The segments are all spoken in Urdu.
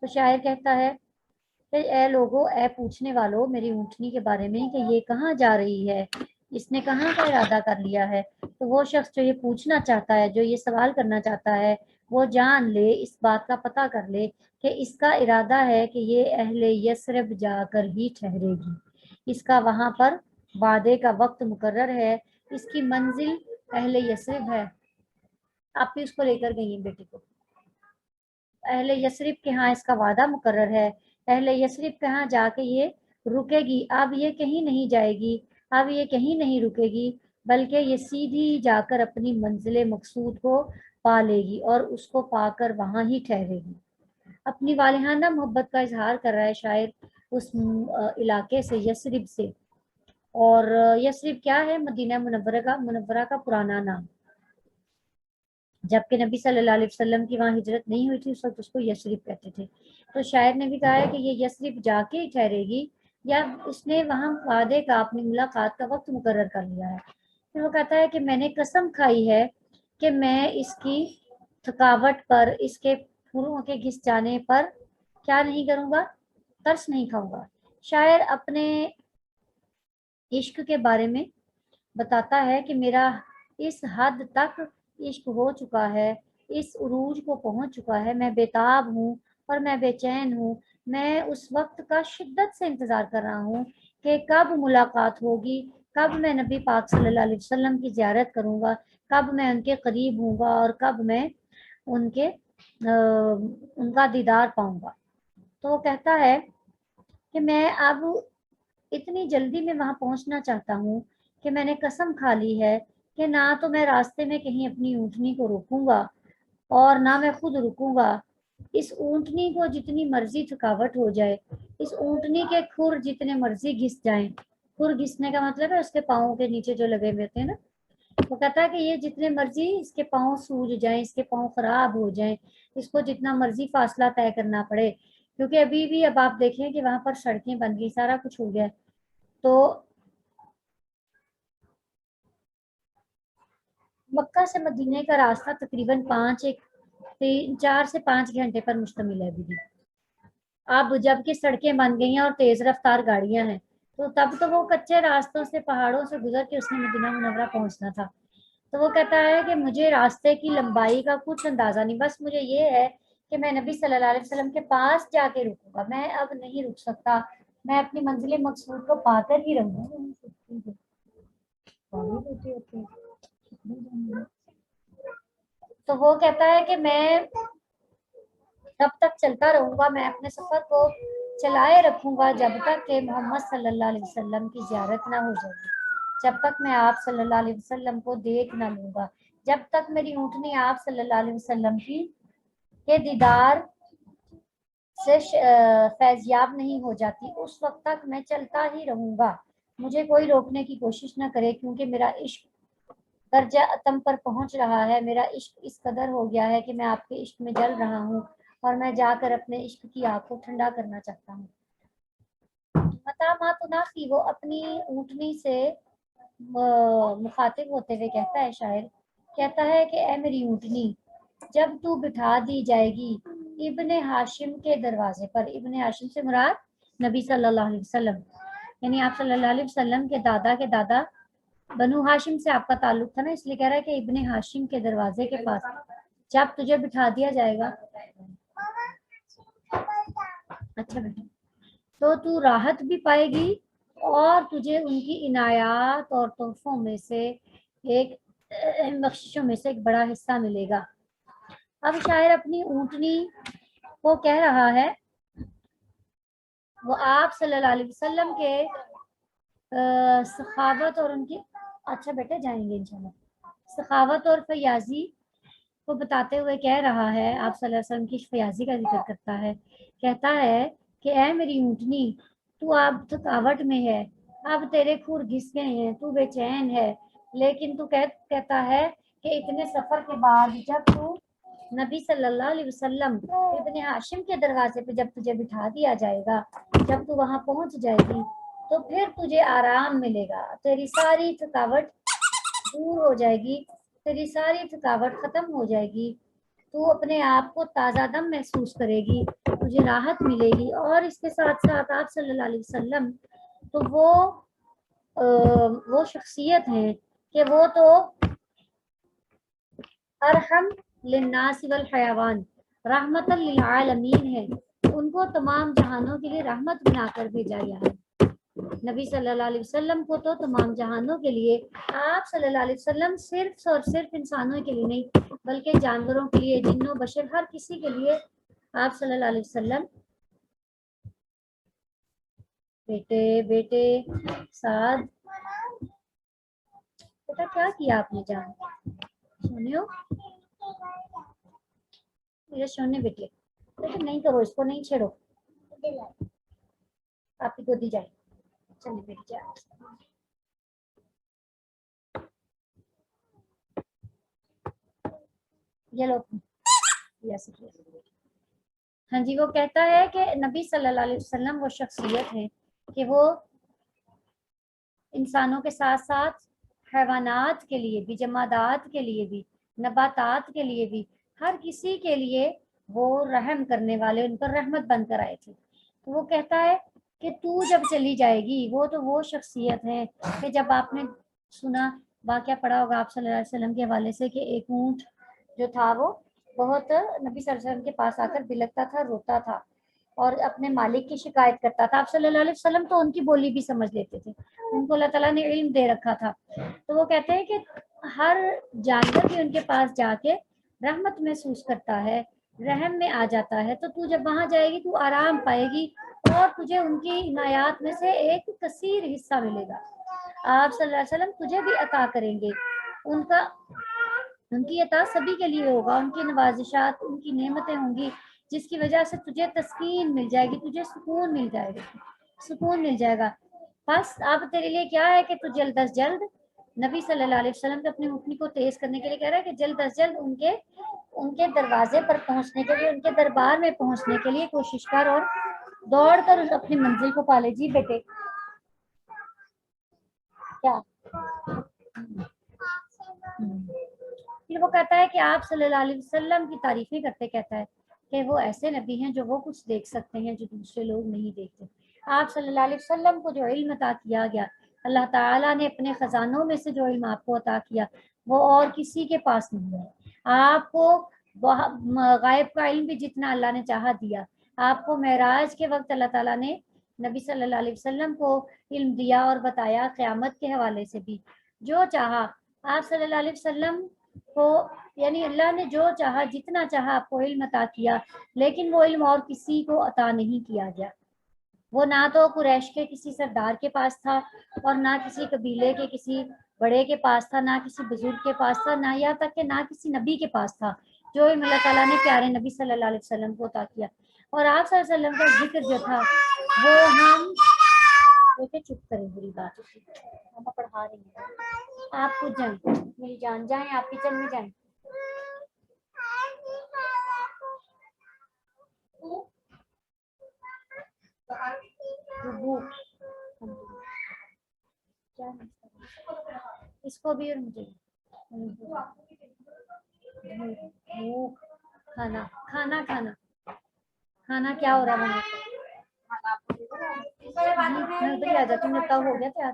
تو شاعر کہتا ہے کہ اے لوگو، اے پوچھنے والو میری اونٹنی کے بارے میں کہ یہ کہاں جا رہی ہے، اس نے کہاں کا ارادہ کر لیا ہے۔ تو وہ شخص جو یہ پوچھنا چاہتا ہے، جو یہ سوال کرنا چاہتا ہے، وہ جان لے، اس بات کا پتہ کر لے کہ اس کا ارادہ ہے کہ یہ اہل یثرب جا کر ہی ٹھہرے گی، اس کا وہاں پر وعدے کا وقت مقرر ہے، اس کی منزل اہل یثرب ہے۔ آپ بھی اس کو لے کر گئی ہیں بیٹی کو، اہل یثرب کے ہاں اس کا وعدہ مقرر ہے، اہل یثرب کے ہاں جا کے یہ رکے گی، اب یہ کہیں نہیں جائے گی، اب یہ کہیں نہیں رکے گی، بلکہ یہ سیدھی جا کر اپنی منزل مقصود کو پا لے گی اور اس کو پا کر وہاں ہی ٹھہرے گی۔ اپنی والہانہ محبت کا اظہار کر رہا ہے شاعر اس علاقے سے، یثرب سے۔ اور یثرب کیا ہے؟ مدینہ منورہ کا پرانا نام، جبکہ نبی صلی اللہ علیہ وسلم کی وہاں ہجرت نہیں ہوئی تھی اس وقت اس کو یثرب کہتے تھے۔ تو شاعر نے بھی کہا ہے کہ یہ یثرب جا کے ہی ٹھہرے گی، یا اس نے وہاں وعدے کا، اپنی ملاقات کا وقت مقرر کر لیا ہے۔ پھر وہ کہتا ہے کہ میں نے قسم کھائی ہے کہ میں اس کی تھکاوٹ پر، اس کے پھولوں کے گھس جانے پر کیا نہیں کروں گا، ترس نہیں کھاؤں گا۔ شاعر اپنے عشق کے بارے میں بتاتا ہے کہ میرا اس حد تک عشق ہو چکا ہے، اس عروج کو پہنچ چکا ہے، میں بےتاب ہوں اور میں بے چین ہوں، میں اس وقت کا شدت سے انتظار کر رہا ہوں کہ کب ملاقات ہوگی، کب میں نبی پاک صلی اللہ علیہ وسلم کی زیارت کروں گا، کب میں ان کے قریب ہوں گا اور کب میں ان کا دیدار پاؤں گا۔ تو وہ کہتا ہے کہ میں اب اتنی جلدی میں وہاں پہنچنا چاہتا ہوں کہ میں نے قسم کھا لی ہے کہ نہ تو میں راستے میں کہیں اپنی اونٹنی کو روکوں گا اور نہ میں خود رکوں گا۔ اس اونٹنی کو جتنی مرضی تھکاوٹ ہو جائے، اس اونٹنی کے کھر جتنے مرضی گھس جائیں، کھر گھسنے کا مطلب ہے اس کے پاؤں کے نیچے جو لگے ہوئے ہوتے ہیں نا، وہ کہتا ہے کہ یہ جتنے مرضی اس کے پاؤں سوج جائیں، اس کے پاؤں خراب ہو جائیں، اس کو جتنا مرضی فاصلہ طے کرنا پڑے، کیونکہ ابھی بھی اب آپ دیکھیں کہ وہاں پر سڑکیں بن گئی، سارا کچھ ہو گیا، تو مکہ سے مدینے کا راستہ تقریباً 4 سے 5 گھنٹے پر مشتمل ہے ابھی بھی۔ اب جب کہ سڑکیں بن گئی ہیں اور تیز رفتار گاڑیاں ہیں، تو تب تو وہ کچے راستوں سے، پہاڑوں سے گزر کے اس نے مدینہ منورہ پہنچنا تھا۔ تو وہ کہتا ہے کہ مجھے راستے کی لمبائی کا کچھ اندازہ نہیں، بس مجھے یہ ہے کہ میں نبی صلی اللہ علیہ وسلم کے پاس جا کے رکوں گا، میں اب نہیں رک سکتا، میں اپنی منزل مقصود کو پا کر ہی رہوں گا۔ تو وہ کہتا ہے کہ میں تب تک چلتا رہوں گا، میں اپنے سفر کو چلائے رکھوں گا جب تک کہ محمد صلی اللہ علیہ وسلم کی زیارت نہ ہو جائے گی، جب تک میں آپ صلی اللہ علیہ وسلم کو دیکھ نہ لوں گا، جب تک میری اونٹنی آپ صلی اللہ علیہ وسلم کے دیدار سے فیضیاب نہیں ہو جاتی، اس وقت تک میں چلتا ہی رہوں گا، مجھے کوئی روکنے کی کوشش نہ کرے، کیونکہ میرا عشق درجہ اتم پر پہنچ رہا ہے، میرا عشق اس قدر ہو گیا ہے کہ میں آپ کے عشق میں جل رہا ہوں اور میں جا کر اپنے عشق کی آگ کو ٹھنڈا کرنا چاہتا ہوں۔ متا ماتنافی، وہ اپنی اونٹنی سے مخاطب ہوتے ہوئے کہتا ہے شاعر، کہتا ہے کہ اے میری اونٹنی، جب تو بٹھا دی جائے گی ابن ہاشم کے دروازے پر، ابن ہاشم سے مراد نبی صلی اللہ علیہ وسلم، یعنی آپ صلی اللہ علیہ وسلم کے دادا بنو ہاشم سے آپ کا تعلق تھا نا، اس لیے کہہ رہا ہے کہ ابن ہاشم کے دروازے کے پاس جب تجھے بٹھا دیا جائے گا، اچھا بیٹا، تو تو راحت بھی پائے گی اور تجھے ان کی عنایات اور تحفوں میں سے ایک بخششوں میں سے ایک بڑا حصہ ملے گا۔ اب شاعر اپنی اونٹنی کو کہہ رہا ہے، وہ آپ صلی اللہ علیہ وسلم کے سخاوت اور ان کی، اچھا بیٹے جائیں گے انشاءاللہ، سخاوت اور فیاضی کو بتاتے ہوئے کہہ رہا ہے، آپ صلی اللہ علیہ وسلم کی فیاضی کا ذکر کرتا ہے، کہتا ہے کہ اے میری اونٹنی، تو اب تھکاوٹ میں ہے، اب تیرے کھر گھس گئے ہیں، تو بے چین ہے، لیکن تو کہتا ہے کہ اتنے سفر کے بعد جب تو نبی صلی اللہ علیہ وسلم ابن ہاشم کے دروازے پہ جب تجھے بٹھا دیا جائے گا، جب تو وہاں پہنچ جائے گی، تو پھر تجھے آرام ملے گا، تیری ساری تھکاوٹ دور ہو جائے گی، تیری ساری تھکاوٹ ختم ہو جائے گی، تو اپنے آپ کو تازہ دم محسوس کرے گی، تو مجھے راحت ملے گی. اور اس کے ساتھ ساتھ آپ صلی اللہ علیہ وسلم تو وہ شخصیت ہے کہ وہ تو ارحم للناس والحیوان رحمت للعالمین ہے. ان کو تمام جہانوں کے لیے رحمت بنا کر بھیجا گیا ہے. نبی صلی اللہ علیہ وسلم کو تو تمام جہانوں کے لیے, آپ صلی اللہ علیہ وسلم صرف اور صرف انسانوں کے لیے نہیں بلکہ جانوروں کے لیے, جنوں بشر, ہر کسی کے لیے آپ صلی اللہ علیہ وسلم. بیٹے سعد بیٹا کیا کیا آپ نے جان سونے ہو میرے سونے بیٹے نہیں کرو, اس کو نہیں چھیڑو, آپ کی گودی جائے. چلیے بیٹھ جائے. یہ لو. ہاں جی, وہ کہتا ہے کہ نبی صلی اللہ علیہ وسلم وہ شخصیت ہے کہ وہ انسانوں کے ساتھ ساتھ حیوانات کے لیے بھی, جمادات کے لیے بھی, نباتات کے لیے بھی, ہر کسی کے لیے وہ رحم کرنے والے, ان پر رحمت بن کر آئے تھے. تو وہ کہتا ہے کہ تو جب چلی جائے گی, وہ تو وہ شخصیت ہے کہ جب آپ نے سنا واقعہ پڑھا ہوگا آپ صلی اللہ علیہ وسلم کے حوالے سے کہ ایک اونٹ جو تھا وہ بہت نبی صلی اللہ علیہ وسلم کے پاس آ کر بلکتا تھا, روتا تھا اور اپنے مالک کی شکایت کرتا تھا. آپ صلی اللہ علیہ وسلم تو ان کی بولی بھی سمجھ لیتے تھے, ان کو اللہ تعالیٰ نے علم دے رکھا تھا. تو وہ کہتے ہیں کہ ہر جانور بھی ان کے پاس جا کے رحمت محسوس کرتا ہے, رحم میں آ جاتا ہے. تو جب وہاں جائے گی تو آرام پائے گی اور تجھے ان کی عنایات میں سے ایک کثیر حصہ ملے گا. آپ صلی اللہ علیہ وسلم تجھے بھی عطا کریں گے, ان کی عطا سبھی کے لیے ہوگا, ان کی نوازشات, ان کی نعمتیں ہوں گی جس کی وجہ سے تجھے تسکین مل جائے گی, تجھے سکون مل جائے گا. بس اب تیرے لیے کیا ہے کہ تو جلد از جلد, نبی صلی اللہ علیہ وسلم کے اپنی حکمی کو تیز کرنے کے لیے کہہ رہا ہے کہ جلد از جلد ان کے دروازے پر پہنچنے کے لیے, ان کے دربار میں پہنچنے کے لیے کوشش کر اور دوڑ کر اپنی منزل کو پالے. جی بیٹے کیا پھر وہ کہتا ہے کہ آپ صلی اللہ علیہ وسلم کی تعریفیں کرتے کہتا ہے کہ وہ ایسے نبی ہیں جو وہ کچھ دیکھ سکتے ہیں جو دوسرے لوگ نہیں دیکھتے. آپ صلی اللہ علیہ وسلم کو جو علم عطا کیا گیا, اللہ تعالیٰ نے اپنے خزانوں میں سے جو علم آپ کو عطا کیا وہ اور کسی کے پاس نہیں ہے. آپ کو غائب کا علم بھی جتنا اللہ نے چاہا دیا. آپ کو معراج کے وقت اللہ تعالیٰ نے نبی صلی اللہ علیہ وسلم کو علم دیا اور بتایا, قیامت کے حوالے سے بھی جو چاہا آپ صلی اللہ علیہ وسلم کو, یعنی اللہ نے جو چاہا جتنا چاہا آپ کو علم عطا کیا, لیکن وہ علم اور کسی کو عطا نہیں کیا گیا. وہ نہ تو قریش کے کسی سردار کے پاس تھا اور نہ کسی قبیلے کے کسی بڑے کے پاس تھا, نہ کسی بزرگ کے پاس تھا, نہ یہاں تک کہ نہ کسی نبی کے پاس تھا جو علم اللہ تعالیٰ نے پیارے نبی صلی اللہ علیہ وسلم کو عطا کیا. اور آپ صلی اللہ علیہ وسلم کا ذکر جو تھا وہ ہم چپ کریں, بری بات ہوتی ہم پڑھا رہی ہیں. آپ خود جائیں, میری جان جائیں, آپ کچن میں جائیں. اس کو بھی اور مجھے کھانا کھانا کھانا کھانا کیا ہو رہا ہے, میں ادھر آ جاتی ہوں, ہو گیا تھا.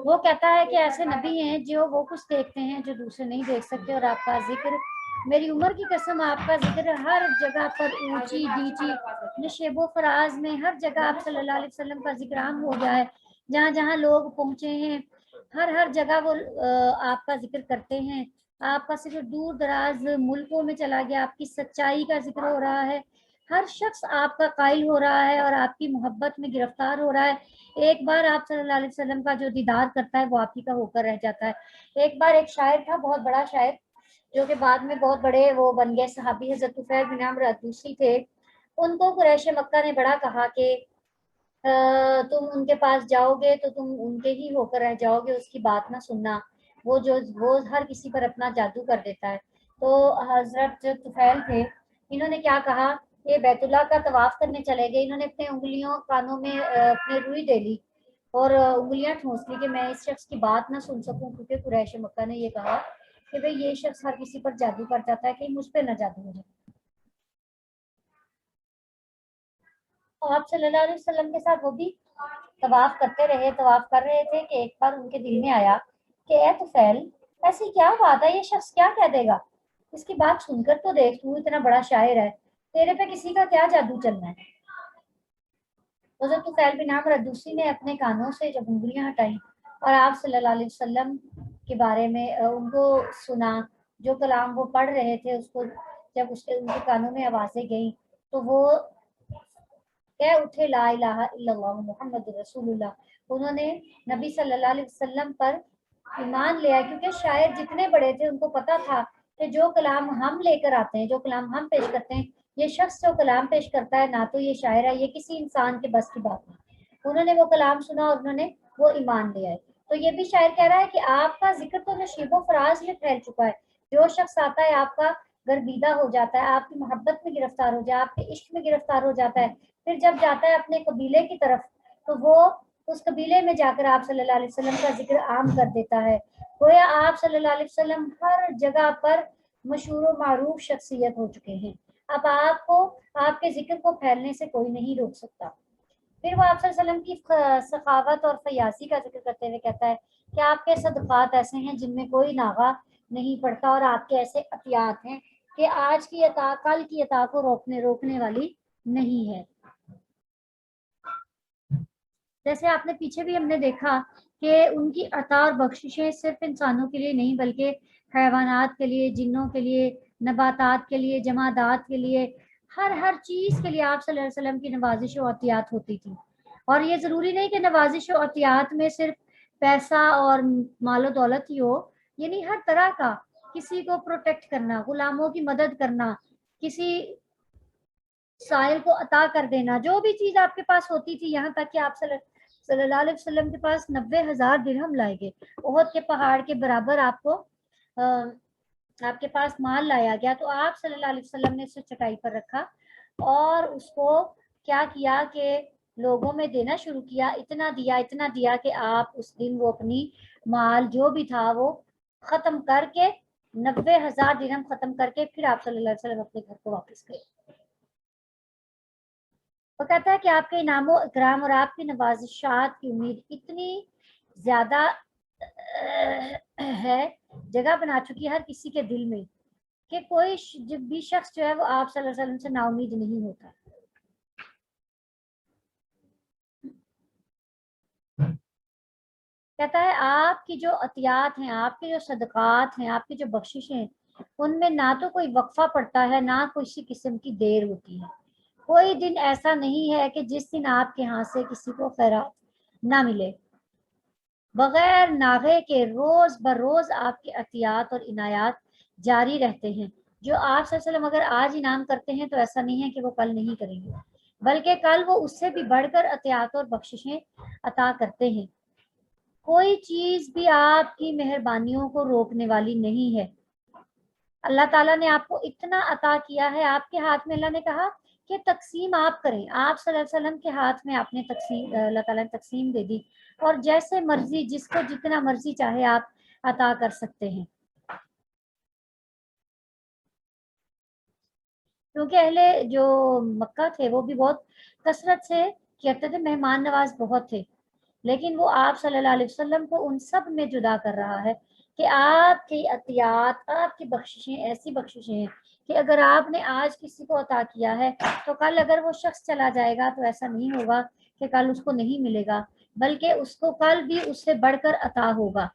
وہ کہتا ہے کہ ایسے نبی ہیں جو وہ کچھ دیکھتے ہیں جو دوسرے نہیں دیکھ سکتے, اور آپ کا ذکر, میری عمر کی قسم, آپ کا ذکر ہر جگہ پر اونچی نیچی نشیب و فراز میں ہر جگہ آپ صلی اللہ علیہ وسلم کا ذکر عام ہو گیا ہے. جہاں جہاں لوگ پہنچے ہیں ہر جگہ وہ آپ کا ذکر کرتے ہیں. آپ کا ذکر دور دراز ملکوں میں چلا گیا, آپ کی سچائی کا ذکر ہو رہا ہے, ہر شخص آپ کا قائل ہو رہا ہے اور آپ کی محبت میں گرفتار ہو رہا ہے. ایک بار آپ صلی اللہ علیہ وسلم کا جو دیدار کرتا ہے وہ آپ ہی کا ہو کر رہ جاتا ہے. ایک بار ایک شاعر تھا, بہت بڑا شاعر, جو کہ بعد میں بہت بڑے وہ بن گئے صحابی, حضرت طفیل بن عمرو الدوسی تھے. ان کو قریش مکہ نے بڑا کہا کہ تم ان کے پاس جاؤ گے تو تم ان کے ہی ہو کر رہ جاؤ گے, اس کی بات نہ سننا, وہ ہر کسی پر اپنا جادو کر دیتا ہے. تو حضرت جو طفیل تھے انہوں نے کیا کہا, یہ بیت اللہ کا طواف کرنے چلے گئے, انہوں نے اپنے انگلیوں کانوں میں اپنے روئی دے لی اور انگلیاں ٹھونس لی کہ میں اس شخص کی بات نہ سن سکوں, کیونکہ قریش مکہ نے یہ کہا کہ بھئی یہ شخص ہر کسی پر جادو کر جاتا ہے, کہ مجھ پہ نہ جادو ہو جائے. آپ صلی اللہ علیہ وسلم کے ساتھ وہ بھی طواف کرتے رہے، طواف کر رہے تھے کہ ایک بار ان کے دل میں آیا کہ اے طفیل، ایسی کیا بات ہے، یہ شخص کیا کہہ دے گا، اس کی بات سن کر تو دیکھ، تو اتنا بڑا شاعر ہے، تیرے پہ کسی کا کیا جادو چلنا ہے۔ حضرت طفیل بن عمرو الدوسی نے اپنے کانوں سے جب انگلیاں ہٹائیں اور آپ صلی اللہ علیہ وسلم کے بارے میں ان کو سنا، جو کلام وہ پڑھ رہے تھے اس کو جب ان کے کانوں میں آوازیں گئیں تو وہ کہہ اٹھے لا الہ الا اللہ محمد رسول اللہ۔ انہوں نے نبی صلی اللہ علیہ وسلم پر ایمان لیا، کیونکہ شاعر جتنے بڑے تھے ان کو پتا تھا کہ جو کلام ہم لے کر آتے ہیں، جو کلام ہم پیش کرتے ہیں، یہ شخص جو کلام پیش کرتا ہے نہ تو یہ شاعر ہے، یہ کسی انسان کے بس کی بات نہیں۔ انہوں نے وہ کلام سنا اور انہوں نے وہ ایمان لیا ہے۔ تو یہ بھی شاعر کہہ رہا ہے کہ آپ کا ذکر تو نشیب و فراز میں پھیل چکا ہے، جو شخص آتا ہے آپ کا گربیدہ ہو جاتا ہے، آپ کی محبت میں گرفتار ہو جاتا ہے، آپ کے عشق میں گرفتار ہو جاتا ہے، پھر جب جاتا ہے اپنے قبیلے کی طرف تو وہ اس قبیلے میں جا کر آپ صلی اللہ علیہ وسلم کا ذکر عام کر دیتا ہے، گویا آپ صلی اللہ علیہ وسلم ہر جگہ پر مشہور و معروف شخصیت ہو چکے ہیں۔ اب آپ کو آپ کے ذکر کو پھیلنے سے کوئی نہیں روک سکتا۔ پھر وہ آپ صلی اللہ علیہ وسلم کی سخاوت اور فیاضی کا ذکر کرتے ہوئے کہتا ہے کہ آپ کے صدقات ایسے ہیں جن میں کوئی ناغہ نہیں پڑتا، اور آپ کے ایسے عطیات ہیں کہ آج کی عطا کل کی عطا کو روکنے والی نہیں ہے۔ جیسے آپ نے پیچھے بھی ہم نے دیکھا کہ ان کی عطا اور بخششیں صرف انسانوں کے لیے نہیں بلکہ حیوانات کے لیے، جنوں کے لیے، نباتات کے لیے، جمادات کے لیے، ہر چیز کے لیے آپ صلی اللہ علیہ وسلم کی نوازش و عطیات ہوتی تھی۔ اور یہ ضروری نہیں کہ نوازش و عطیات میں صرف پیسہ اور مال و دولت ہی ہو، یعنی ہر طرح کا، کسی کو پروٹیکٹ کرنا، غلاموں کی مدد کرنا، کسی سائل کو عطا کر دینا، جو بھی چیز آپ کے پاس ہوتی تھی، یہاں تک کہ آپ صلی اللہ علیہ وسلم کے پاس 90,000 درہم لائے گئے، احد کے پہاڑ کے برابر آپ کے پاس مال لایا گیا، تو آپ صلی اللہ علیہ وسلم نے اسے چٹائی پر رکھا اور اس کو کیا کیا کہ لوگوں میں دینا شروع کیا، اتنا دیا کہ آپ اس دن وہ اپنی مال جو بھی تھا وہ ختم کر کے 90,000 درہم ختم کر کے پھر آپ صلی اللہ علیہ وسلم اپنے گھر کو واپس گئے۔ وہ کہتا ہے کہ آپ کے انعام و اکرام اور آپ کی نوازشات کی امید اتنی زیادہ ہے، جگہ بنا چکی ہر کسی کے دل میں، کہ کوئی بھی شخص جو ہے وہ آپ صلی اللہ علیہ وسلم سے نا امید نہیں ہوتا۔ کہتا ہے آپ کی جو عطیات ہیں، آپ کے جو صدقات ہیں، آپ کی جو بخششیں ہیں، ان میں نہ تو کوئی وقفہ پڑتا ہے، نہ کسی قسم کی دیر ہوتی ہے۔ کوئی دن ایسا نہیں ہے کہ جس دن آپ کے ہاں سے کسی کو خیرات نہ ملے، بغیر ناغے کے روز بروز آپ کے عطیات اور عنایات جاری رہتے ہیں۔ جو آپ صلی اللہ علیہ وسلم اگر آج انعام کرتے ہیں تو ایسا نہیں ہے کہ وہ کل نہیں کریں گے، بلکہ کل وہ اس سے بھی بڑھ کر عطیات اور بخششیں عطا کرتے ہیں۔ کوئی چیز بھی آپ کی مہربانیوں کو روکنے والی نہیں ہے۔ اللہ تعالیٰ نے آپ کو اتنا عطا کیا ہے، آپ کے ہاتھ میں اللہ نے کہا کہ تقسیم آپ کریں، آپ صلی اللہ علیہ وسلم کے ہاتھ میں آپ نے تقسیم، اللہ تعالیٰ نے تقسیم دے دی، اور جیسے مرضی جس کو جتنا مرضی چاہے آپ عطا کر سکتے ہیں۔ کیونکہ اہل جو مکہ تھے وہ بھی بہت کثرت سے کہتے تھے، مہمان نواز بہت تھے، لیکن وہ آپ صلی اللہ علیہ وسلم کو ان سب میں جدا کر رہا ہے کہ آپ کی عطیات، آپ کی بخششیں ایسی بخششیں ہیں کہ اگر آپ نے آج کسی کو عطا کیا ہے تو کل اگر وہ شخص چلا جائے گا تو ایسا نہیں ہوگا کہ کل اس کو نہیں ملے گا، بلکہ اس کو کل بھی اس سے بڑھ کر عطا ہوگا۔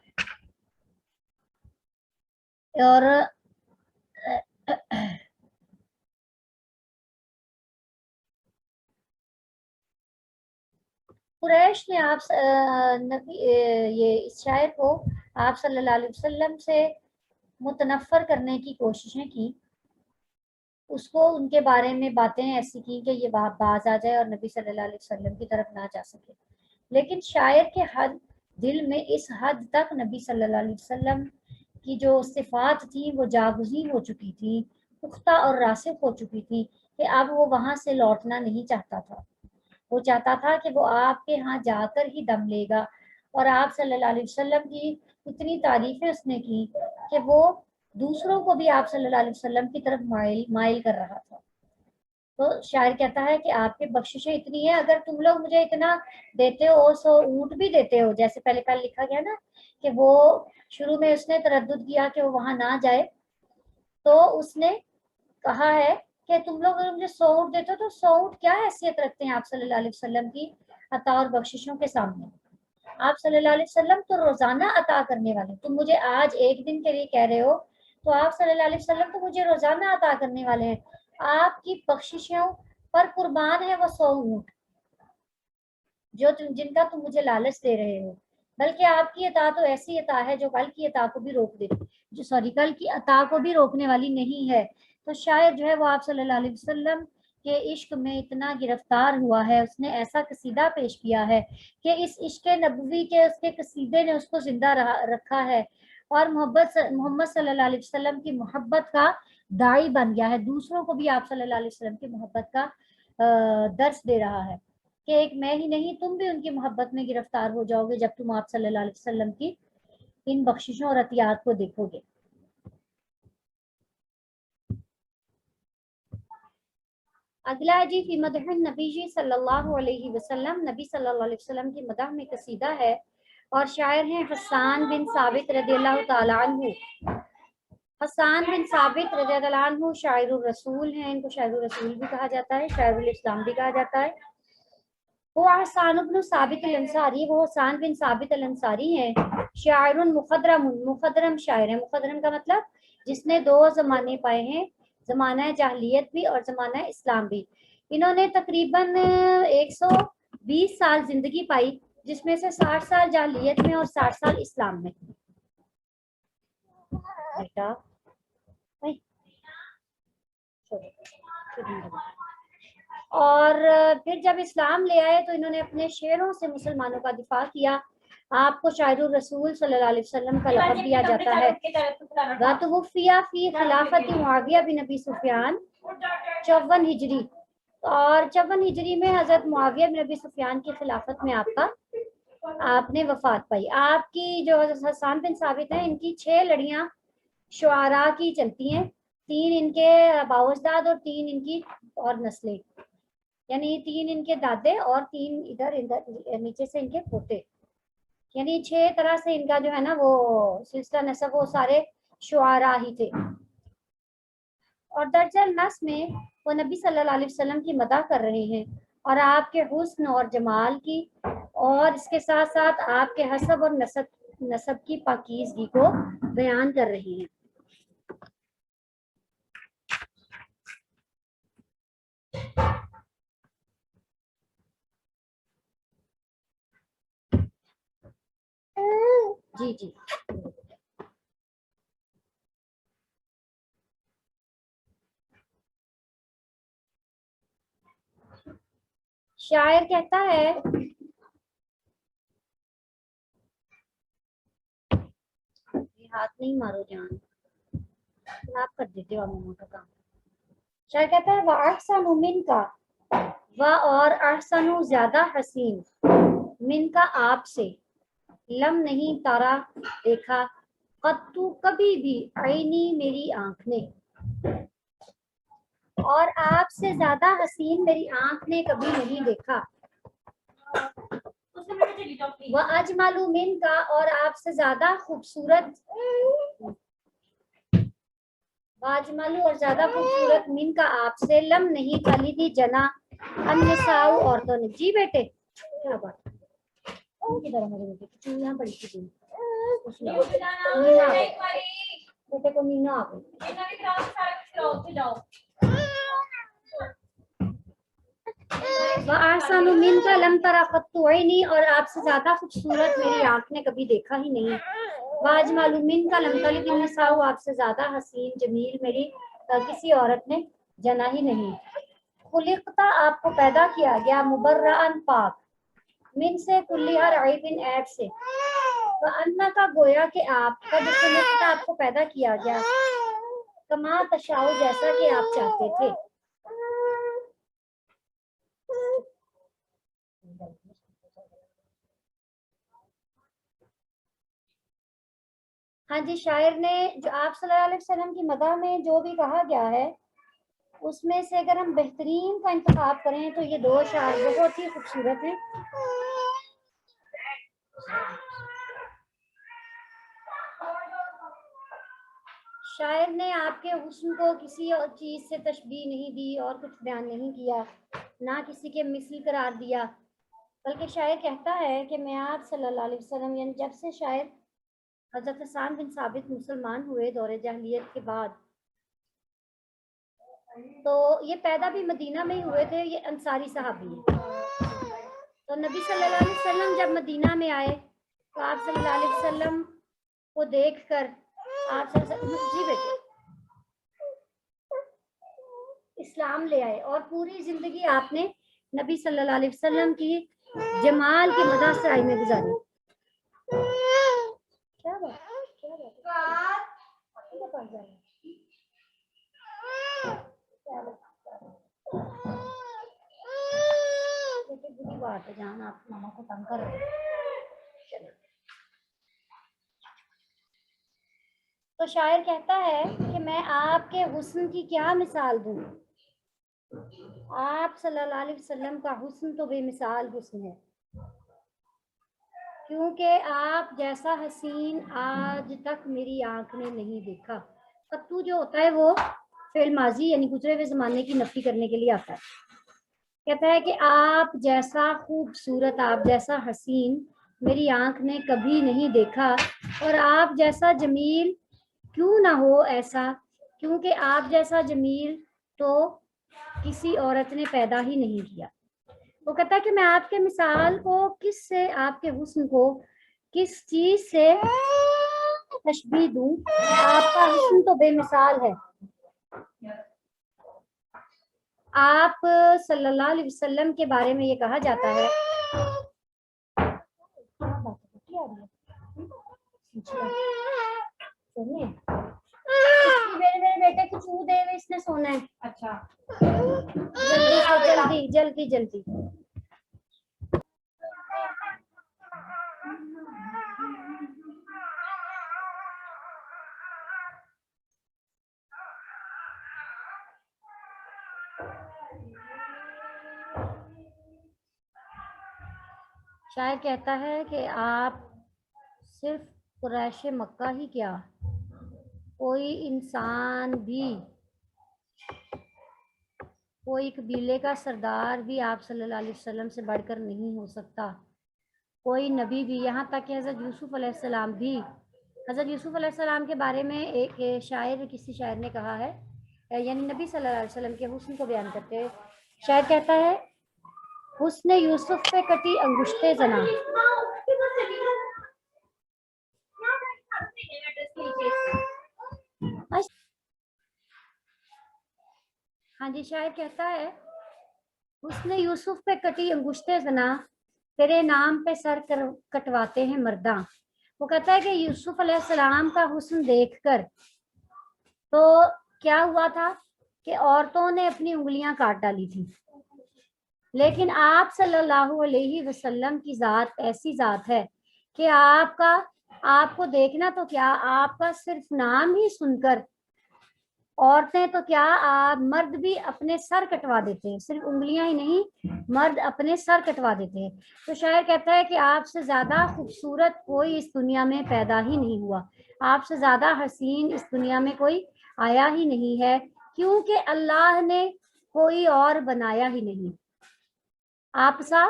اور قریش نے آپ یہ اس شاعر کو آپ صلی اللہ علیہ وسلم سے متنفر کرنے کی کوششیں کی، اس کو ان کے بارے میں باتیں ایسی کی کہ یہ باز آ جائے اور نبی صلی اللہ علیہ وسلم کی طرف نہ جا سکے، لیکن شاعر کے دل میں اس حد تک نبی صلی اللہ علیہ وسلم کی جو صفات تھیں وہ جاگزین ہو چکی تھی، پختہ اور راسخ ہو چکی تھی، کہ اب وہ وہاں سے لوٹنا نہیں چاہتا تھا۔ وہ چاہتا تھا کہ وہ آپ کے ہاں جا کر ہی دم لے گا، اور آپ صلی اللہ علیہ وسلم کی اتنی تعریفیں اس نے کی کہ وہ دوسروں کو بھی آپ صلی اللہ علیہ وسلم کی طرف مائل کر رہا تھا۔ تو شاعر کہتا ہے کہ آپ کی بخششیں اتنی ہیں، اگر تم لوگ مجھے اتنا دیتے ہو 100 اونٹ بھی دیتے ہو، جیسے پہلے کل لکھا گیا نا کہ وہ شروع میں اس نے تردد کیا کہ وہ وہاں نہ جائے، تو اس نے کہا ہے کہ تم لوگ اگر مجھے 100 اونٹ دیتے ہو تو 100 اونٹ کیا حیثیت رکھتے ہیں آپ صلی اللہ علیہ وسلم کی عطا اور بخششوں کے سامنے؟ آپ صلی اللہ علیہ وسلم تو روزانہ عطا کرنے والے، تم مجھے آج ایک دن کے لیے کہہ رہے ہو، تو آپ صلی اللہ علیہ وسلم تو مجھے روزانہ عطا کرنے والے ہیں، آپ کی بخششوں پر قربان ہے وہ 100 اونٹ جو جن کا تم مجھے لالچ دے رہے ہو، بلکہ آپ کی عطا تو ایسی عطا ہے جو کل کی عطا کو بھی روک دے، کل کی عطا کو بھی روکنے والی نہیں ہے۔ تو شاعر جو ہے وہ آپ صلی اللہ علیہ وسلم کے عشق میں اتنا گرفتار ہوا ہے، اس نے ایسا قصیدہ پیش کیا ہے کہ اس عشق نبوی کے اس کے قصیدے نے اس کو زندہ رکھا ہے، اور محمد صلی اللہ علیہ وسلم کی محبت کا داعی بن گیا ہے، دوسروں کو بھی آپ صلی اللہ علیہ وسلم کی محبت کا درس دے رہا ہے کہ ایک میں ہی نہیں، تم بھی ان کی محبت میں گرفتار ہو جاؤ گے جب تم آپ صلی اللہ علیہ وسلم کی ان بخششوں اور عطیات کو دیکھو گے۔ اگلا جی فی مدح النبی جی صلی اللہ علیہ وسلم، نبی صلی اللہ علیہ وسلم کی مدح میں قصیدہ ہے، اور شاعر ہیں حسان بن ثابت رضی اللہ تعالی عنہ۔ حسان بن ثابت رضی اللہ عنہ شاعر الرسول ہیں، ان کو شاعر الرسول بھی کہا جاتا ہے، شاعر الاسلام بھی کہا جاتا ہے۔ وہ حسان بن ثابت الانصاری، وہ حسان بن ثابت الانصاری ہیں، شاعر مخدرم، مخدرم شاعر ہیں، مخدرم کا مطلب جس نے دو زمانے پائے ہیں، زمانہ جاہلیت بھی اور زمانہ اسلام بھی۔ انہوں نے تقریباً 120 سال زندگی پائی، جس میں سے 60 سال جاہلیت میں اور 60 سال اسلام میں۔ بیٹا اور پھر جب اسلام لے آئے تو انہوں نے اپنے شعروں سے مسلمانوں کا دفاع کیا۔ آپ کو شاعر الرسول صلی اللہ علیہ وسلم کا لقب دیا جاتا ہے۔ وتوفی فی خلافت معاویہ بن ابی سفیان 54 ہجری، اور 54 ہجری میں حضرت معاویہ بن ابی سفیان کی خلافت میں آپ نے وفات پائی۔ آپ کی جو حسان بن ثابت ہیں، ان کی 6 لڑیاں شعراء کی چلتی ہیں، 3 ان کے باوجداد اور 3 ان کی اور نسلیں، یعنی 3 ان کے دادے اور 3 ادھر نیچے سے ان کے پوتے، یعنی 6 طرح سے ان کا جو ہے نا وہ سلسلہ نسب وہ سارے شعراء ہی تھے۔ اور درجہ نس میں وہ نبی صلی اللہ علیہ وسلم کی مدح کر رہے ہیں، اور آپ کے حسن اور جمال کی، اور اس کے ساتھ ساتھ آپ کے حسب اور نسب کی پاکیزگی کو بیان کر رہے ہیں۔ جی جی شاعر کہتا ہے ہاتھ نہیں مارو جان، آپ کر دیتے ہو امام کا کام۔ شاعر کہتا ہے وَأَحْسَنُ مِنْكَ، اور احسن زیادہ حسین، من کا آپ سے، لم نہیں تارا دیکھا، قطو کبھی بھی، عینی میری آنکھ نے، اور آپ سے زیادہ حسین میری آنکھ نے کبھی نہیں دیکھا۔ وَأَجْمَلُ مِنْكَ، اور آپ سے زیادہ خوبصورت، واجمل اور زیادہ خوبصورت، من کا آپ سے، لم نہیں کلی دی جنا، النساء عورتوں نے۔ جی بیٹے کیا بات یہاں بڑی تھی بیٹے کو نینا آ وَأَحْسَنُ مِنْكَ لَمْ تَرَ قَطُّ عَيْنِي، اور آپ سے زیادہ خوبصورت میری آنکھ نے کبھی دیکھا ہی نہیں۔ وَأَجْمَلُ مِنْكَ لَمْ تَلِدِ النِّسَاءُ، آپ سے زیادہ حسین جمیل میری کسی عورت نے جنا ہی نہیں۔ خلقتا، آپ کو پیدا کیا گیا، مبرئن پاک، من سے کلی ہر عیب عیب سے، وَأَنَّكَ گویا کہ آپ کا خلقتا آپ کو پیدا کیا گیا، کما تشاء جیسا کہ آپ چاہتے تھے۔ ہاں جی، شاعر نے جو آپ صلی اللہ علیہ وسلم کی مدح میں جو بھی کہا گیا ہے اس میں سے اگر ہم بہترین کا انتخاب کریں تو یہ 2 اشعار بہت ہی خوبصورت ہیں. شاعر نے آپ کے حسن کو کسی اور چیز سے تشبیہ نہیں دی اور کچھ بیان نہیں کیا، نہ کسی کے مثل قرار دیا، بلکہ شاعر کہتا ہے کہ میں آپ صلی اللہ علیہ وسلم، یعنی جب سے شاعر حضرت حسان بن ثابت مسلمان ہوئے دور جاہلیت کے بعد، تو یہ پیدا بھی مدینہ میں ہی ہوئے تھے، یہ انصاری صحابی ہیں. تو نبی صلی اللہ علیہ وسلم جب مدینہ میں آئے تو آپ صلی اللہ علیہ وسلم کو دیکھ کر آپ صلی اللہ علیہ وسلم جی بیٹے اسلام لے آئے، اور پوری زندگی آپ نے نبی صلی اللہ علیہ وسلم کی جمال کی مدح سرائی میں گزاری. کیا بات کیا بات ہے جان، آپ ماما کو تنگ کر رہے ہیں. تو شاعر کہتا ہے کہ میں آپ کے حسن کی کیا مثال دوں. آپ صلی اللہ علیہ وسلم کا حسن تو بے مثال حسن ہے، کیونکہ آپ جیسا حسین آج تک میری آنکھ نے نہیں دیکھا. قطو جو ہوتا ہے وہ فعل ماضی یعنی گزرے ہوئے زمانے کی نفی کرنے کے لیے آتا ہے. کہتا ہے کہ آپ جیسا خوبصورت، آپ جیسا حسین میری آنکھ نے کبھی نہیں دیکھا، اور آپ جیسا جمیل کیوں نہ ہو ایسا، کیونکہ آپ جیسا جمیل تو کسی عورت نے پیدا ہی نہیں کیا. وہ کہتا ہے کہ میں آپ کے مثال کو کس سے، آپ کے حسن کو کس چیز سے تشبیہ دوں. آپ کا حسن تو بے مثال ہے. آپ صلی اللہ علیہ وسلم کے بارے میں یہ کہا جاتا ہے، میرے بیٹے کو چھو دے، اس نے سونا ہے. اچھا جلدی جلدی جلدی. شاعر کہتا ہے کہ آپ صرف قریش مکہ ہی کیا، کوئی انسان بھی، کوئی قبیلے کا سردار بھی آپ صلی اللہ علیہ وسلم سے بڑھ کر نہیں ہو سکتا، کوئی نبی بھی، یہاں تک کہ حضرت یوسف علیہ السلام بھی. حضرت یوسف علیہ السلام کے بارے میں ایک شاعر، کسی شاعر نے کہا ہے، یعنی نبی صلی اللہ علیہ وسلم کے حسن کو بیان کرتے ہیں، شاعر کہتا ہے حسن یوسف پہ کٹی انگشتے زنا. ہاں جی، شاعر کہتا ہے حسن یوسف پہ کٹی انگشتے زنا، تیرے نام پہ سر کٹواتے ہیں مرداں. وہ کہتا ہے کہ یوسف علیہ السلام کا حسن دیکھ کر تو کیا ہوا تھا کہ عورتوں نے اپنی انگلیاں کاٹ ڈالی تھی، لیکن آپ صلی اللہ علیہ وسلم کی ذات ایسی ذات ہے کہ آپ کو دیکھنا تو کیا، آپ کا صرف نام ہی سن کر عورتیں تو کیا، مرد بھی اپنے سر کٹوا دیتے ہیں، صرف انگلیاں ہی نہیں، مرد اپنے سر کٹوا دیتے ہیں. تو شاعر کہتا ہے کہ آپ سے زیادہ خوبصورت کوئی اس دنیا میں پیدا ہی نہیں ہوا، آپ سے زیادہ حسین اس دنیا میں کوئی آیا ہی نہیں ہے، کیونکہ اللہ نے کوئی اور بنایا ہی نہیں. آپ سا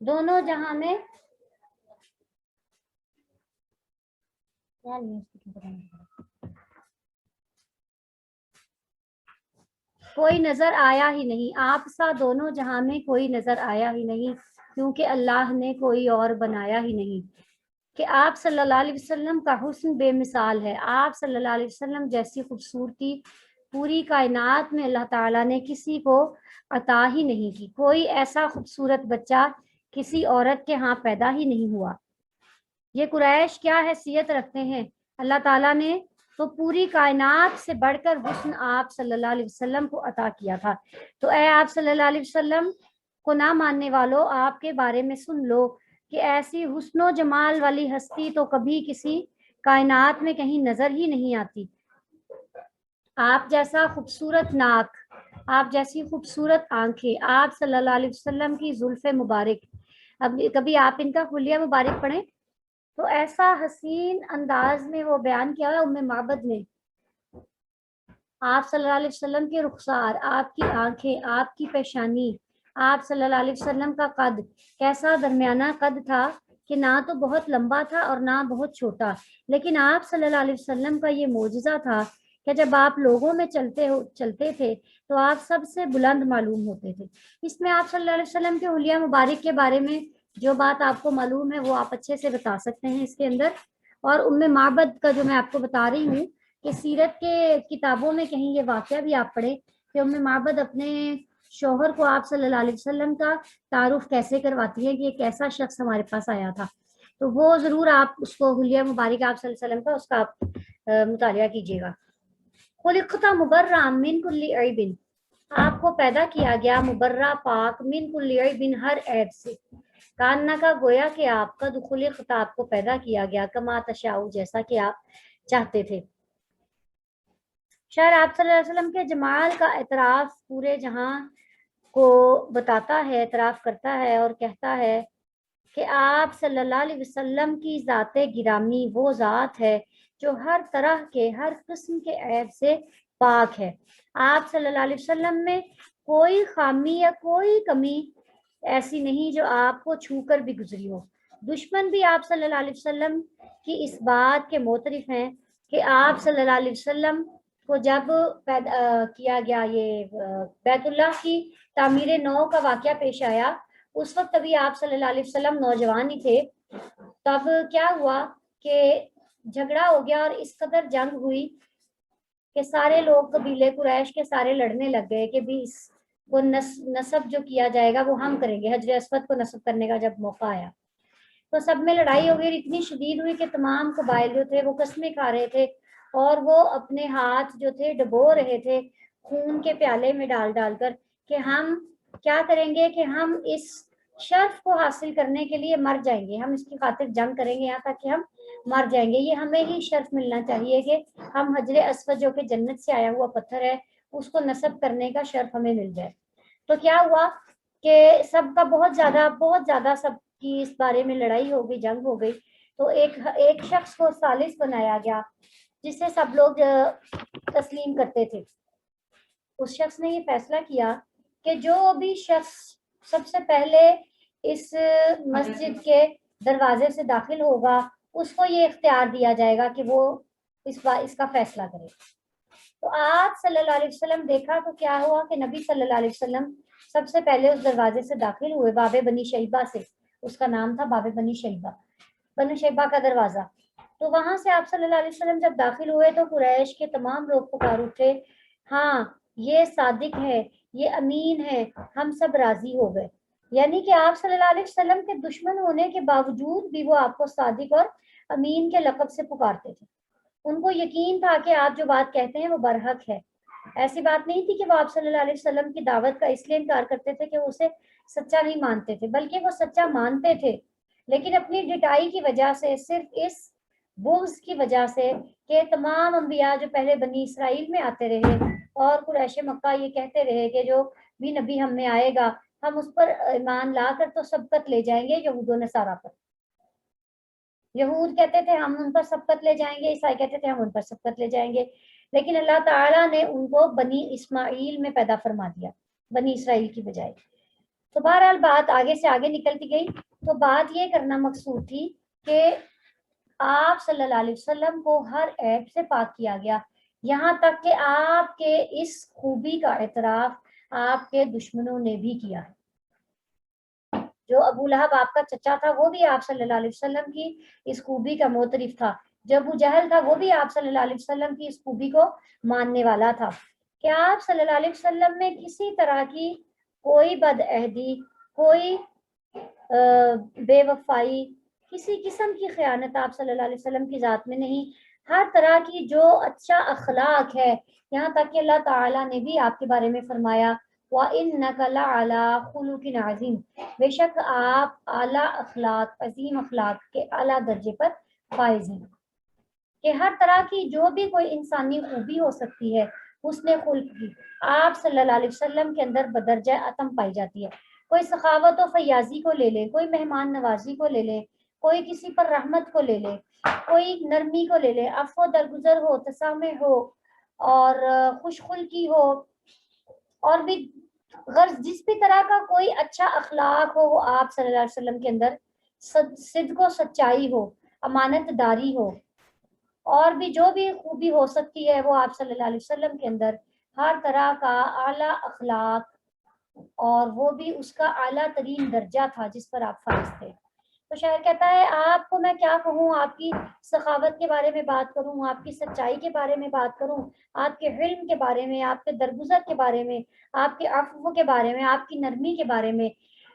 دونوں جہاں میں کوئی نظر آیا ہی نہیں، آپ سا دونوں جہاں میں کوئی نظر آیا ہی نہیں، کیونکہ اللہ نے کوئی اور بنایا ہی نہیں. کہ آپ صلی اللہ علیہ وسلم کا حسن بے مثال ہے. آپ صلی اللہ علیہ وسلم جیسی خوبصورتی پوری کائنات میں اللہ تعالیٰ نے کسی کو عطا ہی نہیں کی. کوئی ایسا خوبصورت بچہ کسی عورت کے ہاں پیدا ہی نہیں ہوا. یہ قریش کیا حیثیت رکھتے ہیں، اللہ تعالیٰ نے تو پوری کائنات سے بڑھ کر حسن آپ صلی اللہ علیہ وسلم کو عطا کیا تھا. تو اے آپ صلی اللہ علیہ وسلم کو نہ ماننے والوں، آپ کے بارے میں سن لو کہ ایسی حسن و جمال والی ہستی تو کبھی کسی کائنات میں کہیں نظر ہی نہیں آتی. آپ جیسا خوبصورت ناک، آپ جیسی خوبصورت آنکھیں، آپ صلی اللہ علیہ وسلم کی زلف مبارک. اب کبھی آپ ان کا حلیہ مبارک پڑھیں تو ایسا حسین انداز میں وہ بیان کیا ہے ام معبد نے. آپ صلی اللہ علیہ وسلم کے رخسار، آپ کی آنکھیں، آپ کی پیشانی، آپ صلی اللہ علیہ وسلم کا قد کیسا درمیانہ قد تھا کہ نہ تو بہت لمبا تھا اور نہ بہت چھوٹا. لیکن آپ صلی اللہ علیہ وسلم کا یہ معجزہ تھا کہ جب آپ لوگوں میں چلتے تھے تو آپ سب سے بلند معلوم ہوتے تھے. اس میں آپ صلی اللہ علیہ وسلم کے حلیہ مبارک کے بارے میں جو بات آپ کو معلوم ہے وہ آپ اچھے سے بتا سکتے ہیں اس کے اندر. اور ام معبد کا جو میں آپ کو بتا رہی ہوں کہ سیرت کے کتابوں میں کہیں یہ واقعہ بھی آپ پڑھیں کہ ام معبد اپنے شوہر کو آپ صلی اللہ علیہ وسلم کا تعارف کیسے کرواتی ہے کہ یہ کیسا شخص ہمارے پاس آیا تھا. تو وہ ضرور آپ اس کو حلیہ مبارک آپ صلی اللہ علیہ وسلم کا اس کا آپ مطالعہ کیجیے گا. خلقت مبرأ من کل عیب، آپ کو پیدا کیا گیا مبرہ پاک، من کل عیب ہر عیب سے. کاننا کا گویا کہ آپ کا دخول خطاب کو پیدا کیا گیا، کما تشاؤ جیسا کہ آپ چاہتے تھے. شاید آپ صلی اللہ علیہ وسلم کے جمال کا اعتراف پورے جہاں کو بتاتا ہے، اعتراف کرتا ہے اور کہتا ہے کہ آپ صلی اللہ علیہ وسلم کی ذات گرامی وہ ذات ہے جو ہر طرح کے ہر قسم کے عیب سے پاک ہے. آپ صلی اللہ علیہ وسلم میں کوئی خامی یا کوئی کمی ایسی نہیں جو آپ کو چھو کر بھی گزری ہو. دشمن بھی آپ صلی اللہ علیہ وسلم کی اس بات کے معترف ہیں کہ آپ صلی اللہ علیہ وسلم کو جب کیا گیا یہ بیت اللہ کی تعمیر نو کا واقعہ پیش آیا، اس وقت ابھی آپ صلی اللہ علیہ وسلم نوجوان ہی تھے. تب کیا ہوا کہ جھگڑا ہو گیا اور اس قدر جنگ ہوئی کہ سارے لوگ قبیلے قریش کے سارے لڑنے لگ گئے کہ بھی اس کو نصب جو کیا جائے گا وہ ہم کریں گے. حجر اسود کو نصب کرنے کا جب موقع آیا تو سب میں لڑائی ہو گئی، اتنی شدید ہوئی کہ تمام قبائل جو تھے وہ قسمیں کھا رہے تھے اور وہ اپنے ہاتھ جو تھے ڈبو رہے تھے خون کے پیالے میں ڈال ڈال کر کہ ہم کیا کریں گے کہ ہم اس شرف کو حاصل کرنے کے لیے مر جائیں گے، ہم اس کی خاطر جنگ کریں گے یہاں تک کہ ہم مر جائیں گے. یہ ہمیں ہی شرف ملنا چاہیے کہ ہم حجر اسود جو کہ جنت سے آیا ہوا پتھر ہے اس کو نصب کرنے کا شرف ہمیں مل جائے. تو کیا ہوا کہ سب کا بہت زیادہ سب کی اس بارے میں لڑائی ہو گئی، جنگ ہو گئی. تو ایک شخص کو ثالث بنایا گیا جسے سب لوگ تسلیم کرتے تھے. اس شخص نے یہ فیصلہ کیا کہ جو بھی شخص سب سے پہلے اس مسجد کے دروازے سے داخل ہوگا اس کو یہ اختیار دیا جائے گا کہ وہ اس کا فیصلہ کرے. تو آپ صلی اللہ علیہ وسلم دیکھا تو کیا ہوا کہ نبی صلی اللہ علیہ وسلم سب سے پہلے اس دروازے سے داخل ہوئے، باب بنی شیبہ سے، اس کا نام تھا باب بنی شیبہ کا دروازہ. تو وہاں سے آپ صلی اللہ علیہ وسلم جب داخل ہوئے تو قریش کے تمام لوگ پکار اٹھے، ہاں یہ صادق ہے، یہ امین ہے، ہم سب راضی ہو گئے. یعنی کہ آپ صلی اللہ علیہ وسلم کے دشمن ہونے کے باوجود بھی وہ آپ کو صادق اور امین کے لقب سے پکارتے تھے. ان کو یقین تھا کہ آپ جو بات کہتے ہیں وہ برحق ہے. ایسی بات نہیں تھی کہ وہ آپ صلی اللہ علیہ وسلم کی دعوت کا اس لیے انکار کرتے تھے کہ وہ اسے سچا نہیں مانتے تھے، بلکہ وہ سچا مانتے تھے لیکن اپنی ڈٹائی کی وجہ سے، صرف اس بغض کی وجہ سے کہ تمام انبیاء جو پہلے بنی اسرائیل میں آتے رہے اور قریش مکہ یہ کہتے رہے کہ جو بھی نبی ہم میں آئے گا ہم اس پر ایمان لا کر تو سبقت لے جائیں گے یہود و نصارہ پر. یہود کہتے تھے ہم ان پر سبقت لے جائیں گے، عیسائی کہتے تھے ہم ان پر سبقت لے جائیں گے. لیکن اللہ تعالیٰ نے ان کو بنی اسماعیل میں پیدا فرما دیا بنی اسرائیل کی بجائے. تو بہرحال بات آگے سے آگے نکلتی گئی. تو بات یہ کرنا مقصود تھی کہ آپ صلی اللہ علیہ وسلم کو ہر عیب سے پاک کیا گیا، یہاں تک کہ آپ کے اس خوبی کا اعتراف آپ کے دشمنوں نے بھی کیا ہے. جو ابو لہب آپ کا چچا تھا وہ بھی آپ صلی اللہ علیہ وسلم کی اس خوبی کا معترف تھا. جو ابو جہل تھا وہ بھی آپ صلی اللہ علیہ وسلم کی اس خوبی کو ماننے والا تھا کہ آپ صلی اللہ علیہ وسلم میں کسی طرح کی کوئی بد عہدی، کوئی بے وفائی، کسی قسم کی خیانت آپ صلی اللہ علیہ وسلم کی ذات میں نہیں. ہر طرح کی جو اچھا اخلاق ہے، یہاں تک کہ اللہ تعالیٰ نے بھی آپ کے بارے میں فرمایا وَإِنَّكَ لَعَلَىٰ خُلُقٍ عَظِيمٍ، بے شک آپ اعلیٰ اخلاق، عظیم اخلاق کے اعلیٰ درجے پر فائز ہیں. کہ ہر طرح کی جو بھی کوئی انسانی خوبی ہو سکتی ہے حسن خلق کی، آپ صلی اللہ علیہ وسلم کے اندر بدرجہ اتم پائی جاتی ہے۔ کوئی سخاوت و فیاضی کو لے لے، کوئی مہمان نوازی کو لے لے، کوئی کسی پر رحمت کو لے لے، کوئی نرمی کو لے لے، عفو درگزر ہو، تسامح ہو، اور خوش خلقی ہو، اور بھی غرض جس بھی طرح کا کوئی اچھا اخلاق ہو وہ آپ صلی اللہ علیہ وسلم کے اندر صدق و سچائی ہو، امانت داری ہو، اور بھی جو بھی خوبی ہو سکتی ہے وہ آپ صلی اللہ علیہ وسلم کے اندر ہر طرح کا اعلیٰ اخلاق، اور وہ بھی اس کا اعلیٰ ترین درجہ تھا جس پر آپ فائز تھے۔ تو شاعر کہتا ہے آپ کو میں کیا کہوں، آپ کی سخاوت کے بارے میں بات کروں، آپ کی سچائی کے بارے میں بات کروں، آپ کے علم کے بارے میں، آپ کے درگزر کے بارے میں، آپ کے عفو کے بارے میں، آپ کی نرمی کے بارے میں،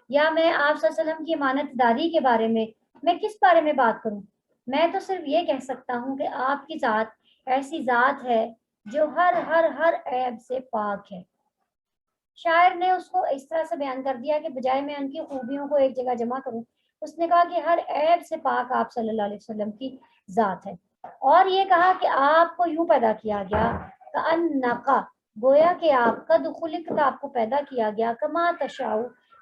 یا میں آپ صلی اللہ علیہ وسلم کی امانت داری کے بارے میں کس بارے میں بات کروں؟ میں تو صرف یہ کہہ سکتا ہوں کہ آپ کی ذات ایسی ذات ہے جو ہر ہر ہر عیب سے پاک ہے۔ شاعر نے اس کو اس طرح سے بیان کر دیا کہ بجائے میں ان کی خوبیوں کو ایک جگہ جمع کروں، اس نے کہا کہ ہر عیب سے پاک آپ صلی اللہ علیہ وسلم کی ذات ہے، اور یہ کہا کہ آپ کو یوں پیدا کیا گیا کأنکا، گویا کہ آپ قد خلقت، آپ کو پیدا کیا گیا کما تشاء،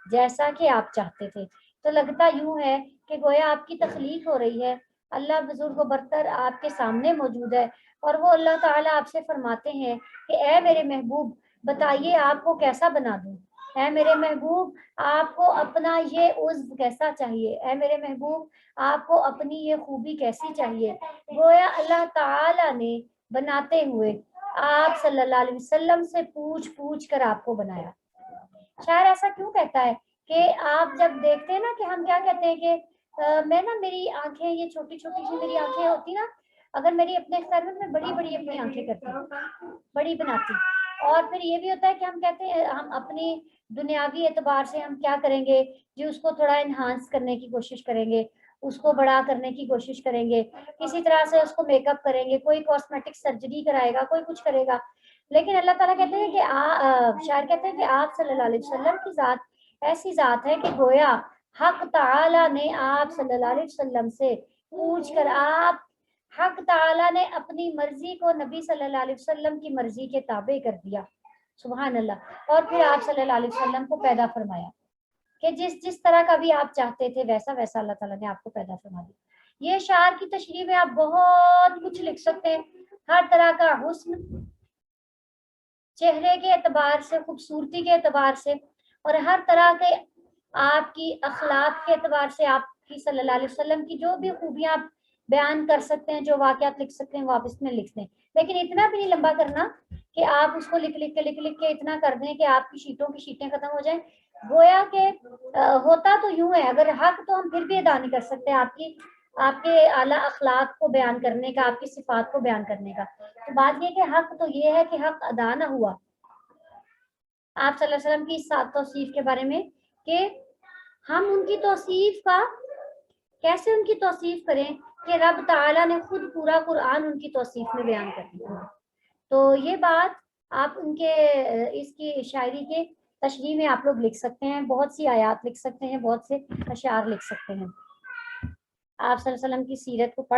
جیسا کہ آپ چاہتے تھے۔ تو لگتا یوں ہے کہ گویا آپ کی تخلیق ہو رہی ہے، اللہ بزرگ و برتر آپ کے سامنے موجود ہے، اور وہ اللہ تعالیٰ آپ سے فرماتے ہیں کہ اے میرے محبوب بتائیے آپ کو کیسا بنا دوں، اے میرے محبوب آپ کو اپنا یہ عضو کیسا چاہیے، اے میرے محبوب آپ کو اپنی یہ خوبی کیسی چاہیے۔ گویا اللہ تعالیٰ نے بناتے ہوئے آپ صلی اللہ علیہ وسلم سے پوچھ پوچھ کر آپ کو بنایا۔ شاعر ایسا کیوں کہتا ہے کہ آپ جب دیکھتے ہیں نا کہ ہم کیا کہتے ہیں کہ میں نا میری آنکھیں یہ چھوٹی چھوٹی سی میری آنکھیں ہوتی نا، اگر میری اپنے اختیار میں بڑی بڑی اپنی آنکھیں کرتی بڑی بناتی، اور پھر یہ بھی ہوتا ہے کہ ہم کہتے ہیں ہم اپنی دنیاوی اعتبار سے ہم کیا کریں گے جی، اس کو تھوڑا انہانس کرنے کی کوشش کریں گے، اس کو بڑا کرنے کی کوشش کریں گے، کسی طرح سے اس کو میک اپ کریں گے، کوئی کاسمیٹک سرجری کرائے گا، کوئی کچھ کرے گا۔ لیکن اللہ تعالیٰ کہتے ہیں کہ شاعر کہتے ہیں کہ آپ صلی اللہ علیہ وسلم کی ذات ایسی ذات ہے کہ گویا حق تعالیٰ نے آپ صلی اللہ علیہ وسلم سے پوچھ کر حق تعالیٰ نے اپنی مرضی کو نبی صلی اللہ علیہ وسلم کی مرضی کے تابع کر دیا، سبحان اللہ، اور پھر آپ صلی اللہ علیہ وسلم کو پیدا فرمایا کہ جس طرح کا بھی آپ چاہتے تھے ویسا ویسا اللہ تعالیٰ نے آپ کو پیدا فرما دیا۔ یہ شعر کی تشریح میں آپ بہت کچھ لکھ سکتے ہیں، ہر طرح کا حسن، چہرے کے اعتبار سے، خوبصورتی کے اعتبار سے، اور ہر طرح کے آپ کی اخلاق کے اعتبار سے آپ کی صلی اللہ علیہ وسلم کی جو بھی خوبیاں آپ بیان کر سکتے ہیں، جو واقعات لکھ سکتے ہیں وہ آپ اس میں لکھ دیں، لیکن اتنا بھی نہیں لمبا کرنا کہ آپ اس کو لکھ لکھ کے اتنا کر دیں کہ آپ کی شیٹوں کی شیٹیں ختم ہو جائیں۔ گویا کہ ہوتا تو یوں ہے، اگر حق تو ہم پھر بھی ادا نہیں کر سکتے آپ کے اعلیٰ اخلاق کو بیان کرنے کا، آپ کی صفات کو بیان کرنے کا، تو بات یہ کہ حق تو یہ ہے کہ حق ادا نہ ہوا آپ صلی اللہ علیہ وسلم کی اس توصیف کے بارے میں کہ ہم ان کی توصیف کا کیسے ان کی توصیف کریں کہ رب تعالیٰ نے خود پورا قرآن ان کی توصیف میں بیان کر دیا۔ تو یہ بات آپ ان کے اس کی شاعری کے تشریح میں آپ لوگ لکھ سکتے ہیں، بہت سی آیات لکھ سکتے ہیں، بہت سے اشعار لکھ سکتے ہیں۔ آپ صلی اللہ علیہ وسلم کی سیرت کو پڑھ